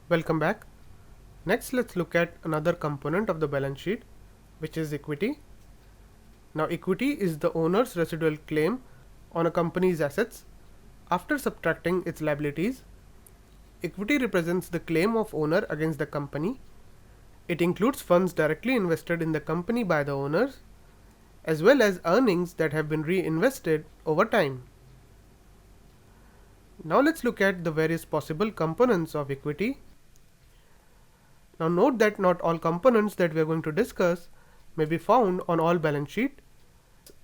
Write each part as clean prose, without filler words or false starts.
Welcome back. Next, let's look at another component of the balance sheet, which is equity. Now, equity is the owner's residual claim on a company's assets after subtracting its liabilities. Equity represents the claim of owner against the company. It includes funds directly invested in the company by the owners, as well as earnings that have been reinvested over time. Now, let's look at the various possible components of equity. Now note that not all components that we are going to discuss may be found on all balance sheet.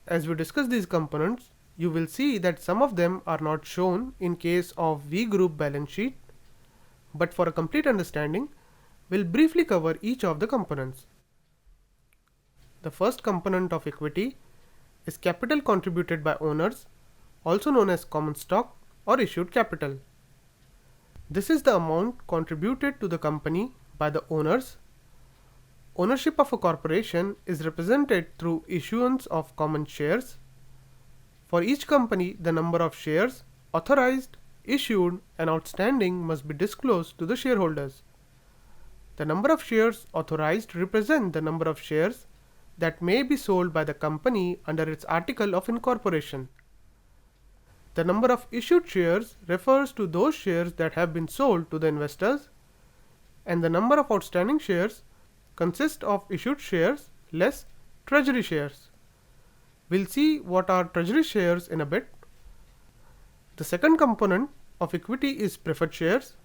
As we discuss these components, you will see that some of them are not shown in case of V group balance sheet, but for a complete understanding, we'll briefly cover each of the components. The first component of equity is capital contributed by owners, also known as common stock or issued capital. This is the amount contributed to the company by the owners. Ownership of a corporation is represented through issuance of common shares. For each company, the number of shares authorized, issued, and outstanding must be disclosed to the shareholders. The number of shares authorized represent the number of shares that may be sold by the company under its article of incorporation. The number of issued shares refers to those shares that have been sold to the investors, and the number of outstanding shares consists of issued shares less treasury shares. We'll see what are treasury shares in a bit. The second component of equity is preferred shares.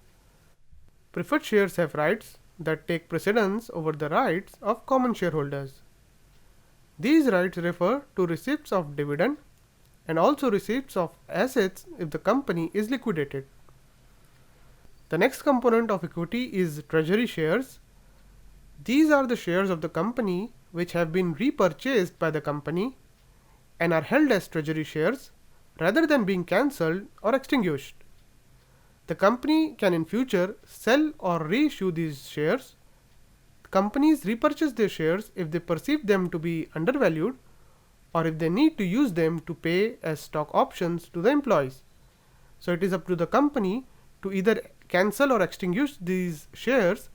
Preferred shares have rights that take precedence over the rights of common shareholders. These rights refer to receipts of dividend and also receipts of assets if the company is liquidated. The next component of equity is treasury shares. These are the shares of the company which have been repurchased by the company and are held as treasury shares rather than being cancelled or extinguished. The company can in future sell or reissue these shares. Companies repurchase their shares if they perceive them to be undervalued or if they need to use them to pay as stock options to the employees. So it is up to the company to either cancel or extinguish these shares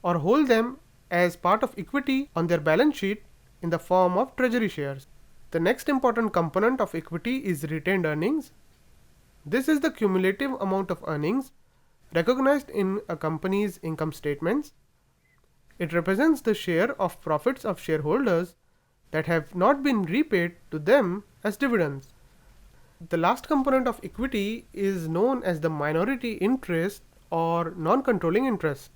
or hold them as part of equity on their balance sheet in the form of treasury shares. The next important component of equity is retained earnings. This is the cumulative amount of earnings recognized in a company's income statements. It represents the share of profits of shareholders that have not been repaid to them as dividends. The last component of equity is known as the minority interest or non-controlling interest.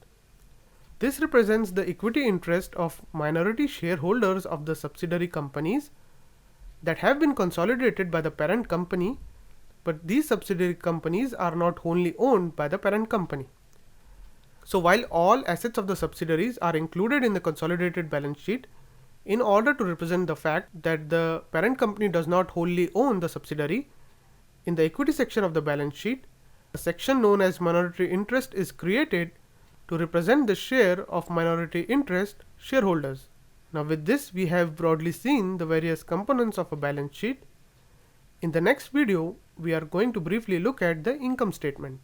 This represents the equity interest of minority shareholders of the subsidiary companies that have been consolidated by the parent company, but these subsidiary companies are not wholly owned by the parent company. So while all assets of the subsidiaries are included in the consolidated balance sheet, in order to represent the fact that the parent company does not wholly own the subsidiary, in the equity section of the balance sheet, a section known as minority interest is created to represent the share of minority interest shareholders. Now with this, we have broadly seen the various components of a balance sheet. In the next video, we are going to briefly look at the income statement.